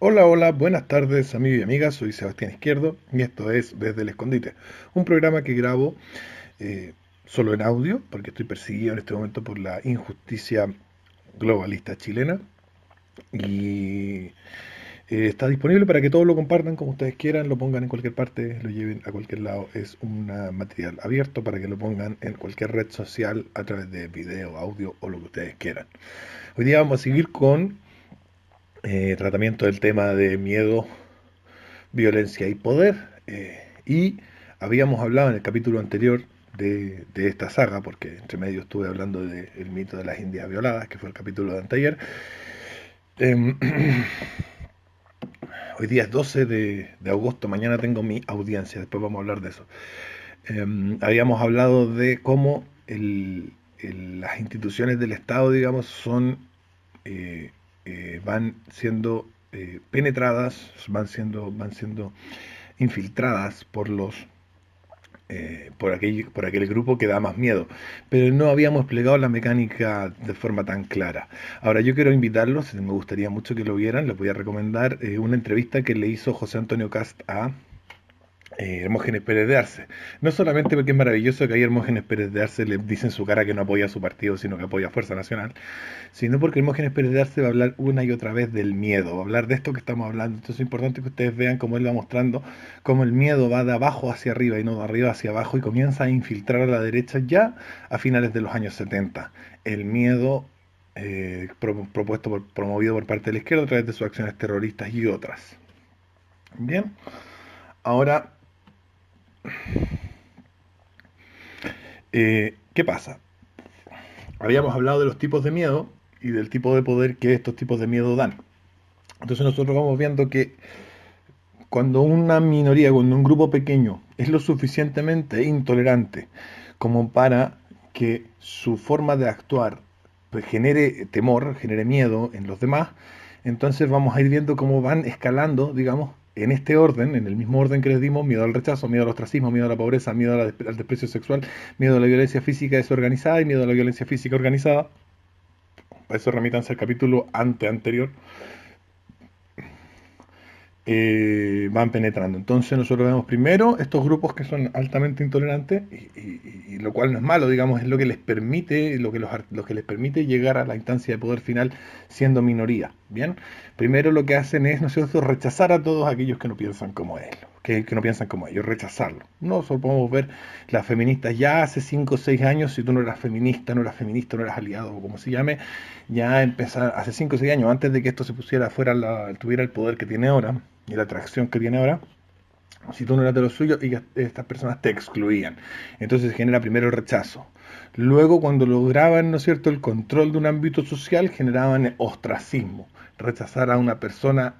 Hola, hola, buenas tardes amigos y amigas, soy Sebastián Izquierdo y esto es Desde el Escondite, un programa que grabo eh, solo en audio porque estoy perseguido en este momento por la injusticia globalista chilena y está disponible para que todos lo compartan como ustedes quieran, lo pongan en cualquier parte, lo lleven a cualquier lado. Es un material abierto para que lo pongan en cualquier red social a través de video, audio o lo que ustedes quieran. Hoy día vamos a seguir con tratamiento del tema de miedo, violencia y poder. Y habíamos hablado en el capítulo anterior de esta saga, porque entre medio estuve hablando del mito de las Indias violadas, que fue el capítulo de anteayer. Eh, Hoy día es 12 de agosto, mañana tengo mi audiencia, después vamos a hablar de eso. Habíamos hablado de cómo las instituciones del Estado, digamos, eh, van siendo penetradas, van siendo infiltradas por aquel grupo que da más miedo. Pero no habíamos explicado la mecánica de forma tan clara. Ahora yo quiero invitarlos, me gustaría mucho que lo vieran, les voy a recomendar una entrevista que le hizo José Antonio Cast a Hermógenes Pérez de Arce. No solamente porque es maravilloso que ahí Hermógenes Pérez de Arce le dice en su cara que no apoya a su partido, sino que apoya a Fuerza Nacional, sino porque Hermógenes Pérez de Arce va a hablar una y otra vez del miedo, va a hablar de esto que estamos hablando. Entonces es importante que ustedes vean cómo él va mostrando cómo el miedo va de abajo hacia arriba y no de arriba hacia abajo y comienza a infiltrar a la derecha ya a finales de los años 70. El miedo promovido por parte de la izquierda a través de sus acciones terroristas y otras. Bien, ahora, ¿qué pasa? Habíamos hablado de los tipos de miedo y del tipo de poder que estos tipos de miedo dan. Entonces nosotros vamos viendo que cuando una minoría, cuando un grupo pequeño es lo suficientemente intolerante como para que su forma de actuar pues, genere temor, genere miedo en los demás, entonces vamos a ir viendo cómo van escalando, digamos, en este orden, en el mismo orden que les dimos, miedo al rechazo, miedo al ostracismo, miedo a la pobreza, miedo al desprecio sexual, miedo a la violencia física desorganizada y miedo a la violencia física organizada. Para eso remítanse al capítulo anterior. Van penetrando. Entonces nosotros vemos primero estos grupos que son altamente intolerantes y lo cual no es malo, digamos, es lo que les permite, lo que les permite llegar a la instancia de poder final siendo minoría. Bien, primero lo que hacen es, ¿no es cierto?, rechazar a todos aquellos que no piensan como él, que no piensan como ellos, rechazarlo. No solo podemos ver las feministas ya hace 5 o 6 años, si tú no eras feminista, no eras feminista, no eras aliado o como se llame, ya empezar hace 5 o 6 años, antes de que esto se pusiera fuera, tuviera el poder que tiene ahora y la atracción que tiene ahora, si tú no eras de lo suyo, estas personas te excluían. Entonces genera primero el rechazo. Luego, cuando lograban, ¿no es cierto?, el control de un ámbito social, generaban ostracismo, rechazar a una persona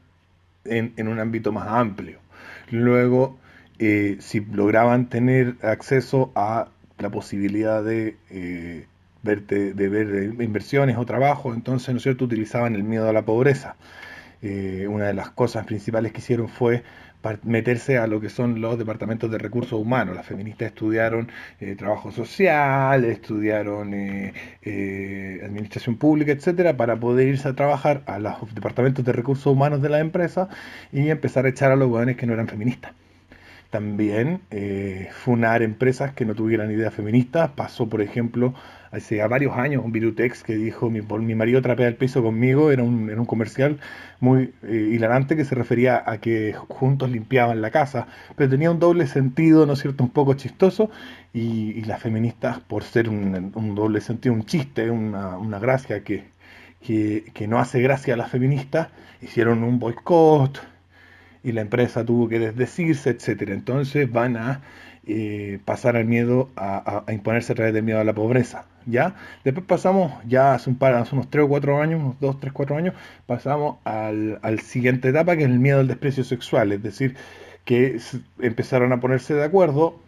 en un ámbito más amplio. Luego, si lograban tener acceso a la posibilidad de ver inversiones o trabajo, entonces, ¿no es cierto?, utilizaban el miedo a la pobreza. Una de las cosas principales que hicieron fue meterse a lo que son los departamentos de recursos humanos. Las feministas estudiaron trabajo social, estudiaron administración pública, etcétera, para poder irse a trabajar a los departamentos de recursos humanos de la empresa y empezar a echar a los jóvenes que no eran feministas. También funar empresas que no tuvieran ideas feministas. Pasó, por ejemplo, hace varios años un Virutex que dijo mi marido trapea el piso conmigo. Era un comercial muy hilarante que se refería a que juntos limpiaban la casa, pero tenía un doble sentido, ¿no es cierto?, un poco chistoso. Y las feministas, por ser un doble sentido, un chiste, una gracia que no hace gracia a las feministas, hicieron un boicot y la empresa tuvo que desdecirse, etcétera. Entonces van a pasar al miedo a imponerse a través del miedo a la pobreza. ¿Ya? Después pasamos, ya hace unos 3 o 4 años, unos 2 3 4 años, pasamos al siguiente etapa, que es el miedo al desprecio sexual. Es decir, que empezaron a ponerse de acuerdo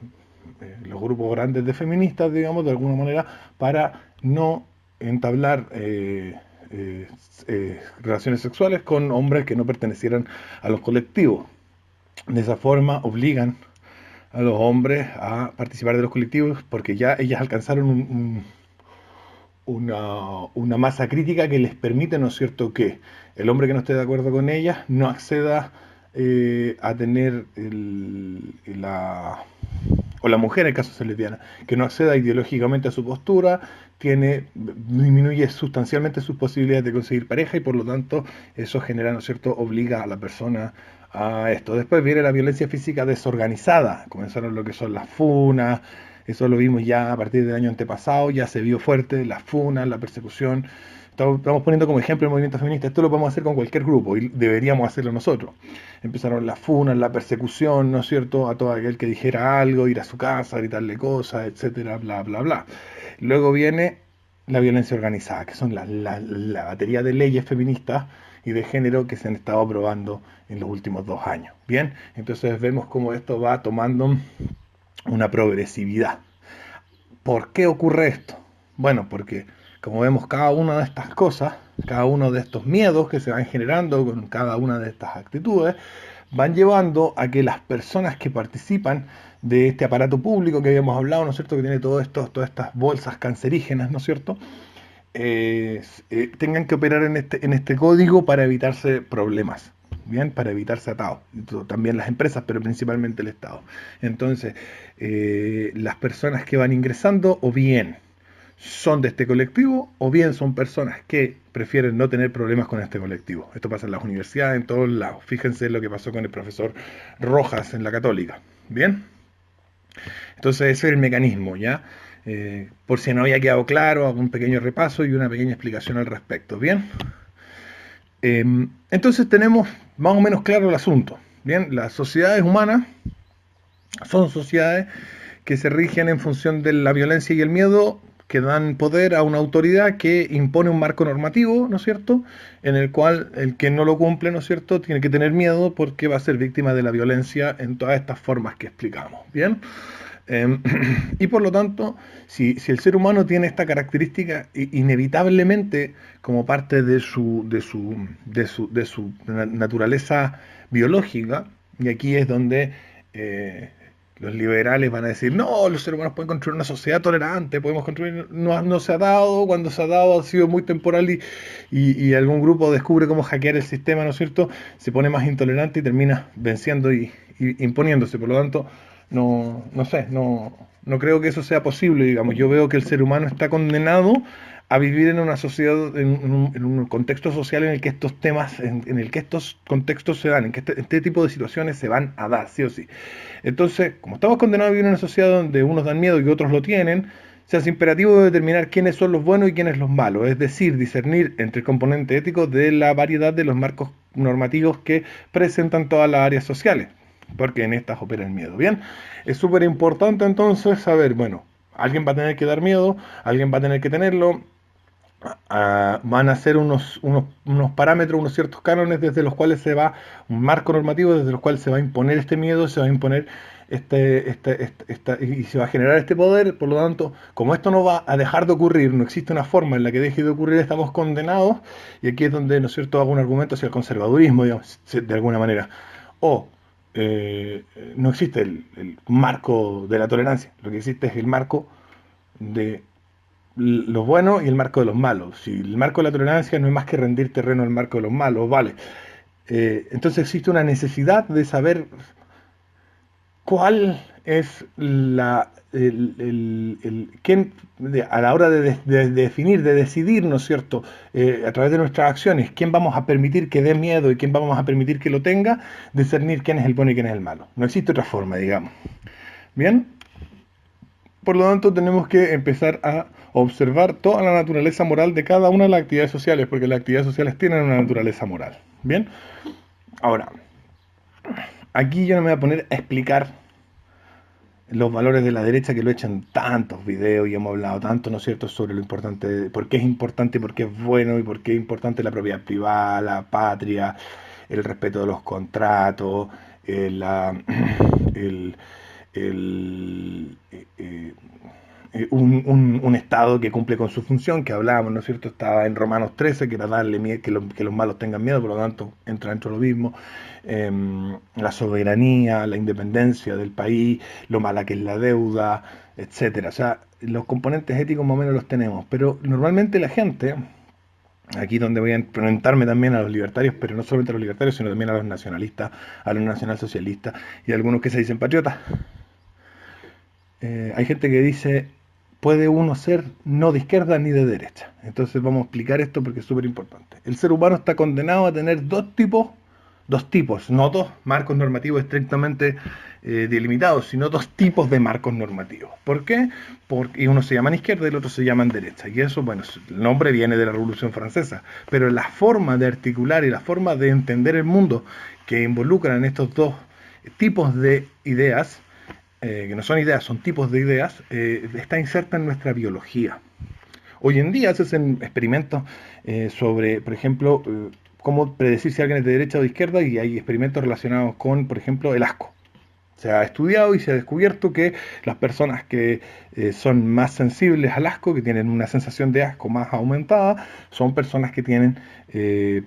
los grupos grandes de feministas, digamos, de alguna manera, para no entablar relaciones sexuales con hombres que no pertenecieran a los colectivos. De esa forma obligan a los hombres a participar de los colectivos porque ya ellas alcanzaron una masa crítica que les permite, ¿no es cierto?, que el hombre que no esté de acuerdo con ella no acceda a tener o la mujer en el caso de ser lesbiana, que no acceda ideológicamente a su postura, disminuye sustancialmente sus posibilidades de conseguir pareja y por lo tanto eso genera, ¿no es cierto?, obliga a la persona a esto. Después viene la violencia física desorganizada, comenzaron lo que son las funas, eso lo vimos ya a partir del año antepasado, ya se vio fuerte, las funas, la persecución. Estamos poniendo como ejemplo el movimiento feminista, esto lo podemos hacer con cualquier grupo y deberíamos hacerlo nosotros. Empezaron las funas, la persecución, ¿no es cierto?, a todo aquel que dijera algo, ir a su casa, gritarle cosas, etcétera, bla, bla, bla. Luego viene la violencia organizada, que son la batería de leyes feministas y de género que se han estado aprobando en los últimos 2 años. Bien, entonces vemos cómo esto va tomando una progresividad. ¿Por qué ocurre esto? Bueno, porque como vemos cada una de estas cosas, cada uno de estos miedos que se van generando con cada una de estas actitudes, van llevando a que las personas que participan de este aparato público que habíamos hablado, ¿no es cierto?, que tiene todas estas bolsas cancerígenas, ¿no es cierto?, tengan que operar en este código para evitarse problemas, bien, para evitarse atados. También las empresas, pero principalmente el Estado. Entonces, las personas que van ingresando o bien son de este colectivo o bien son personas que prefieren no tener problemas con este colectivo. Esto pasa en las universidades, en todos lados. Fíjense lo que pasó con el profesor Rojas en la Católica. Bien, entonces ese es el mecanismo, ¿ya? Por si no había quedado claro, hago un pequeño repaso y una pequeña explicación al respecto. Bien, entonces tenemos más o menos claro el asunto. Bien, las sociedades humanas son sociedades que se rigen en función de la violencia y el miedo, que dan poder a una autoridad que impone un marco normativo, ¿no es cierto?, en el cual el que no lo cumple, ¿no es cierto?, tiene que tener miedo porque va a ser víctima de la violencia en todas estas formas que explicamos. Bien. Y por lo tanto, si el ser humano tiene esta característica, inevitablemente, como parte de su naturaleza biológica, y aquí es donde los liberales van a decir, no, los seres humanos pueden construir una sociedad tolerante, podemos construir, no se ha dado, cuando se ha dado ha sido muy temporal y algún grupo descubre cómo hackear el sistema, ¿no es cierto?, se pone más intolerante y termina venciendo y imponiéndose. Por lo tanto, no creo que eso sea posible, digamos. Yo veo que el ser humano está condenado a vivir en una sociedad, en un contexto social en el que estos temas, en el que estos contextos se dan, en que este tipo de situaciones se van a dar, sí o sí. Entonces, como estamos condenados a vivir en una sociedad donde unos dan miedo y otros lo tienen, se hace imperativo determinar quiénes son los buenos y quiénes los malos, es decir, discernir entre el componente ético de la variedad de los marcos normativos que presentan todas las áreas sociales, porque en estas opera el miedo. Bien, es súper importante entonces saber, bueno, alguien va a tener que dar miedo, alguien va a tener que tenerlo, van a ser unos parámetros, unos ciertos cánones desde los cuales se va, un marco normativo desde los cuales se va a imponer este miedo, se va a imponer y se va a generar este poder. Por lo tanto, como esto no va a dejar de ocurrir, no existe una forma en la que deje de ocurrir, estamos condenados, y aquí es donde, ¿no es cierto?, hago un argumento hacia el conservadurismo, digamos, de alguna manera. O no existe el marco de la tolerancia, lo que existe es el marco de los buenos y el marco de los malos. Si el marco de la tolerancia no es más que rendir terreno al marco de los malos, vale. Entonces existe una necesidad de saber cuál es quién, a la hora de definir, de decidir, ¿no es cierto?, a través de nuestras acciones, quién vamos a permitir que dé miedo y quién vamos a permitir que lo tenga, discernir quién es el bueno y quién es el malo. No existe otra forma, digamos. Bien. Por lo tanto, tenemos que empezar a observar toda la naturaleza moral de cada una de las actividades sociales, porque las actividades sociales tienen una naturaleza moral. Bien. Ahora, aquí yo no me voy a poner a explicar los valores de la derecha, que lo he hecho en tantos videos y hemos hablado tanto, ¿no es cierto?, sobre lo importante, por qué es importante, por qué es bueno y por qué es importante la propiedad privada, la patria, el respeto de los contratos, el, el, el, un Estado que cumple con su función, que hablábamos, ¿no es cierto? Estaba en Romanos 13, que era darle miedo, que los malos tengan miedo, por lo tanto entra dentro de lo mismo. La soberanía, la independencia del país, lo mala que es la deuda, etcétera. O sea, los componentes éticos más o menos los tenemos, pero normalmente la gente, aquí donde voy a enfrentarme también a los libertarios, pero no solamente a los libertarios, sino también a los nacionalistas, a los nacionalsocialistas y a algunos que se dicen patriotas. Hay gente que dice, puede uno ser no de izquierda ni de derecha. Entonces vamos a explicar esto porque es súper importante. El ser humano está condenado a tener dos tipos, no dos marcos normativos estrictamente delimitados, sino dos tipos de marcos normativos. ¿Por qué? Porque uno se llama izquierda y el otro se llama derecha. Y eso, bueno, el nombre viene de la Revolución Francesa, pero la forma de articular y la forma de entender el mundo que involucran estos dos tipos de ideas, que no son ideas, son tipos de ideas, está inserta en nuestra biología. Hoy en día se hacen experimentos sobre, por ejemplo, cómo predecir si alguien es de derecha o de izquierda, y hay experimentos relacionados con, por ejemplo, el asco. Se ha estudiado y se ha descubierto que las personas que son más sensibles al asco, que tienen una sensación de asco más aumentada, son personas que tienen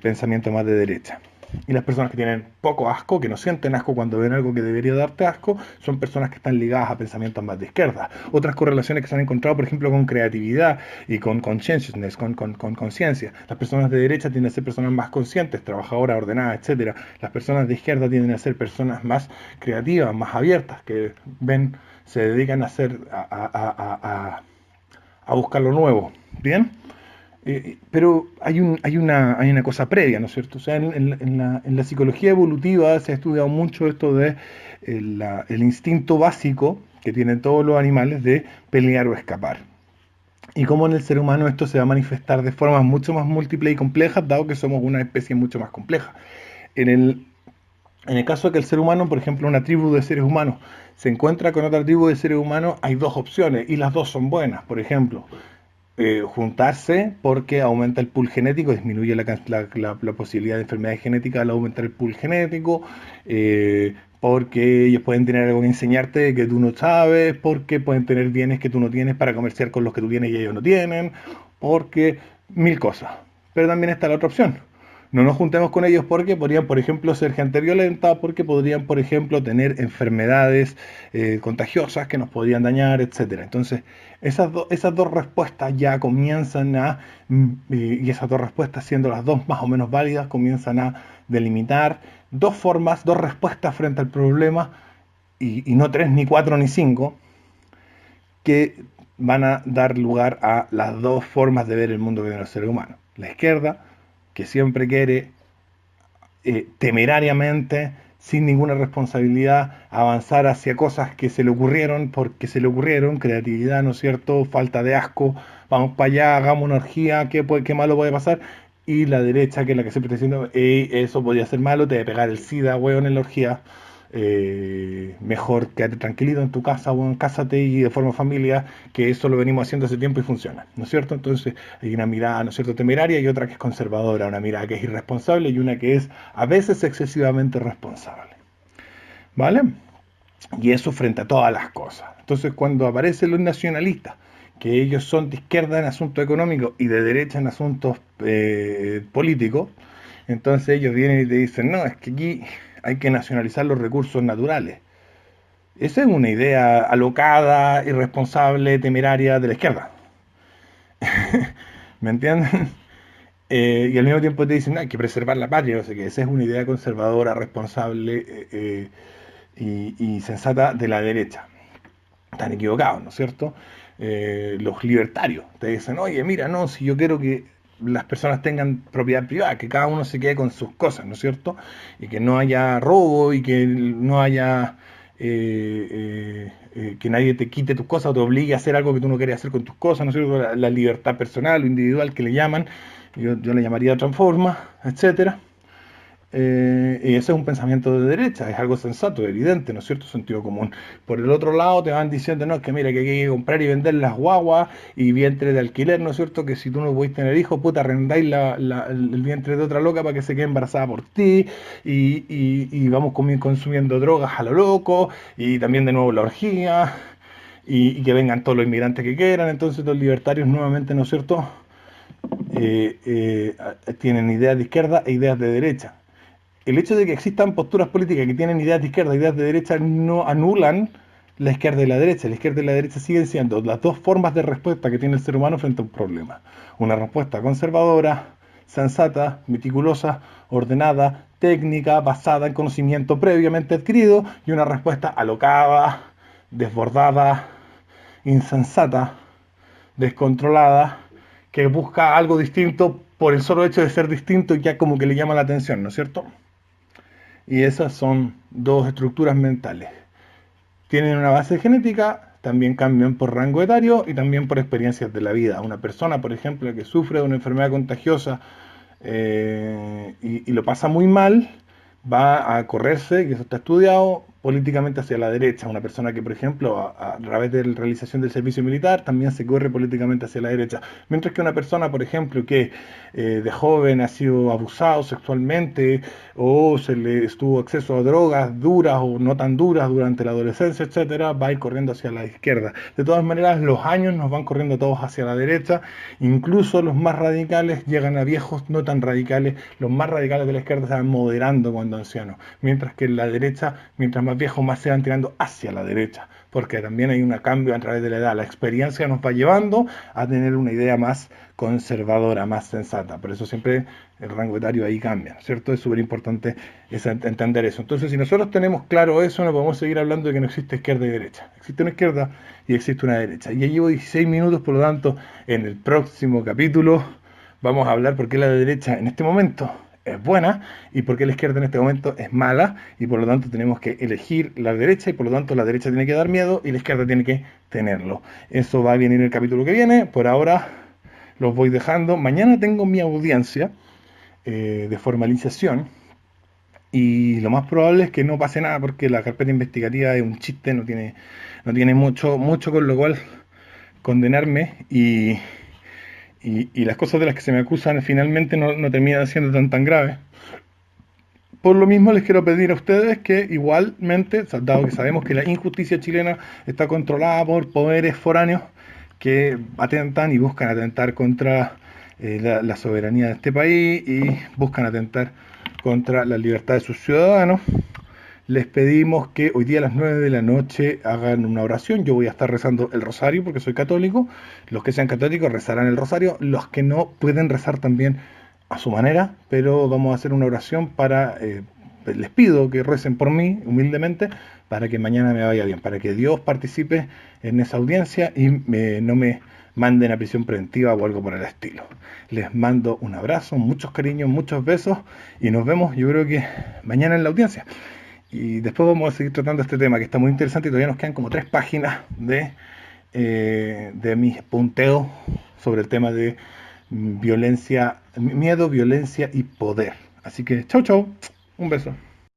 pensamiento más de derecha. Y las personas que tienen poco asco, que no sienten asco cuando ven algo que debería darte asco, son personas que están ligadas a pensamientos más de izquierda. Otras correlaciones que se han encontrado, por ejemplo, con creatividad y con conscientiousness, con conciencia. Las personas de derecha tienden a ser personas más conscientes, trabajadoras, ordenadas, etcétera. Las personas de izquierda tienden a ser personas más creativas, más abiertas, que ven, se dedican a hacer, a buscar lo nuevo. ¿Bien? Pero hay una cosa previa, ¿no es cierto? O sea, en la psicología evolutiva se ha estudiado mucho esto de el instinto básico que tienen todos los animales de pelear o escapar. Y cómo en el ser humano esto se va a manifestar de formas mucho más múltiples y complejas, dado que somos una especie mucho más compleja. En el caso de que el ser humano, por ejemplo, una tribu de seres humanos, se encuentra con otra tribu de seres humanos, hay dos opciones y las dos son buenas. Por ejemplo, juntarse porque aumenta el pool genético, disminuye la posibilidad de enfermedades genéticas al aumentar el pool genético, porque ellos pueden tener algo que enseñarte que tú no sabes, porque pueden tener bienes que tú no tienes para comerciar con los que tú tienes y ellos no tienen, porque mil cosas. Pero también está la otra opción. No nos juntemos con ellos porque podrían, por ejemplo, ser gente violenta, porque podrían, por ejemplo, tener enfermedades contagiosas que nos podrían dañar, etcétera. Entonces, esas dos respuestas ya comienzan y esas dos respuestas siendo las dos más o menos válidas, comienzan a delimitar dos formas, dos respuestas frente al problema, y no tres, ni cuatro, ni cinco, que van a dar lugar a las dos formas de ver el mundo que tiene el ser humano. La izquierda, que siempre quiere temerariamente, sin ninguna responsabilidad, avanzar hacia cosas que se le ocurrieron porque se le ocurrieron, creatividad, ¿no es cierto?, falta de asco, vamos para allá, hagamos una orgía, qué malo puede pasar. Y la derecha, que es la que siempre está diciendo, eso podría ser malo, te debe pegar el SIDA, weón, en la orgía. Mejor quédate tranquilito en tu casa, bueno, cásate y de forma familia, que eso lo venimos haciendo hace tiempo y funciona, ¿no es cierto? Entonces hay una mirada, ¿no es cierto?, temeraria, y otra que es conservadora, una mirada que es irresponsable y una que es a veces excesivamente responsable, ¿vale? Y eso frente a todas las cosas. Entonces cuando aparecen los nacionalistas, que ellos son de izquierda en asuntos económicos y de derecha en asuntos políticos, entonces ellos vienen y te dicen, no, es que aquí hay que nacionalizar los recursos naturales. Esa es una idea alocada, irresponsable, temeraria de la izquierda. ¿Me entienden? Y al mismo tiempo te dicen, no, hay que preservar la patria. O sea que esa es una idea conservadora, responsable y sensata de la derecha. Están equivocados, ¿no es cierto? Los libertarios te dicen, oye, mira, no, si yo quiero que las personas tengan propiedad privada, que cada uno se quede con sus cosas, ¿no es cierto? Y que no haya robo y que no haya que nadie te quite tus cosas o te obligue a hacer algo que tú no quieres hacer con tus cosas, ¿no es cierto? La libertad personal o individual que le llaman, yo le llamaría de otra forma, etcétera. Y ese es un pensamiento de derecha, es algo sensato, evidente, ¿no es cierto? Sentido común. Por el otro lado te van diciendo, no, es que mira, que hay que comprar y vender las guaguas y vientre de alquiler, ¿no es cierto? Que si tú no podés tener hijos, puta, arrendáis el vientre de otra loca para que se quede embarazada por ti, y vamos consumiendo drogas a lo loco, y también de nuevo la orgía, y que vengan todos los inmigrantes que quieran. Entonces los libertarios nuevamente, ¿no es cierto?, tienen ideas de izquierda e ideas de derecha. El hecho de que existan posturas políticas que tienen ideas de izquierda e ideas de derecha no anulan la izquierda y la derecha. La izquierda y la derecha siguen siendo las dos formas de respuesta que tiene el ser humano frente a un problema. Una respuesta conservadora, sensata, meticulosa, ordenada, técnica, basada en conocimiento previamente adquirido, y una respuesta alocada, desbordada, insensata, descontrolada, que busca algo distinto por el solo hecho de ser distinto y ya como que le llama la atención, ¿no es cierto? Y esas son dos estructuras mentales. Tienen una base genética, también cambian por rango etario y también por experiencias de la vida. Una persona, por ejemplo, que sufre de una enfermedad contagiosa y lo pasa muy mal, va a correrse, y eso está estudiado, políticamente hacia la derecha. Una persona que, por ejemplo, a través de la realización del servicio militar, también se corre políticamente hacia la derecha. Mientras que una persona, por ejemplo, que de joven ha sido abusado sexualmente o se le estuvo acceso a drogas duras o no tan duras durante la adolescencia, etcétera, va a ir corriendo hacia la izquierda. De todas maneras, los años nos van corriendo todos hacia la derecha. Incluso los más radicales llegan a viejos no tan radicales. Los más radicales de la izquierda se van moderando cuando ancianos, mientras que en la derecha, mientras más viejos, más se van tirando hacia la derecha, porque también hay un cambio a través de la edad. La experiencia nos va llevando a tener una idea más conservadora, más sensata. Por eso siempre el rango etario ahí cambia, ¿cierto? Es súper importante entender eso. Entonces, si nosotros tenemos claro eso, no podemos seguir hablando de que no existe izquierda y derecha. Existe una izquierda y existe una derecha. Y ya llevo 16 minutos, por lo tanto, en el próximo capítulo vamos a hablar por qué la derecha en este momento es buena y por qué la izquierda en este momento es mala, y por lo tanto tenemos que elegir la derecha, y por lo tanto la derecha tiene que dar miedo y la izquierda tiene que tenerlo. Eso va a venir en el capítulo que viene. Por ahora los voy dejando. Mañana tengo mi audiencia de formalización y lo más probable es que no pase nada porque la carpeta investigativa es un chiste, no tiene mucho con lo cual condenarme, y las cosas de las que se me acusan finalmente no terminan siendo tan graves. Por lo mismo les quiero pedir a ustedes que igualmente, dado que sabemos que la injusticia chilena está controlada por poderes foráneos que atentan y buscan atentar contra la soberanía de este país y buscan atentar contra la libertad de sus ciudadanos, les pedimos que hoy día a las 9 de la noche hagan una oración. Yo voy a estar rezando el rosario porque soy católico. Los que sean católicos rezarán el rosario. Los que no pueden rezar también a su manera, pero vamos a hacer una oración para... les pido que recen por mí, humildemente, para que mañana me vaya bien, para que Dios participe en esa audiencia y no me manden a prisión preventiva o algo por el estilo. Les mando un abrazo, muchos cariños, muchos besos y nos vemos, yo creo que mañana en la audiencia. Y después vamos a seguir tratando este tema que está muy interesante y todavía nos quedan como 3 páginas de mis punteos sobre el tema de violencia, miedo, violencia y poder. Así que chau, un beso.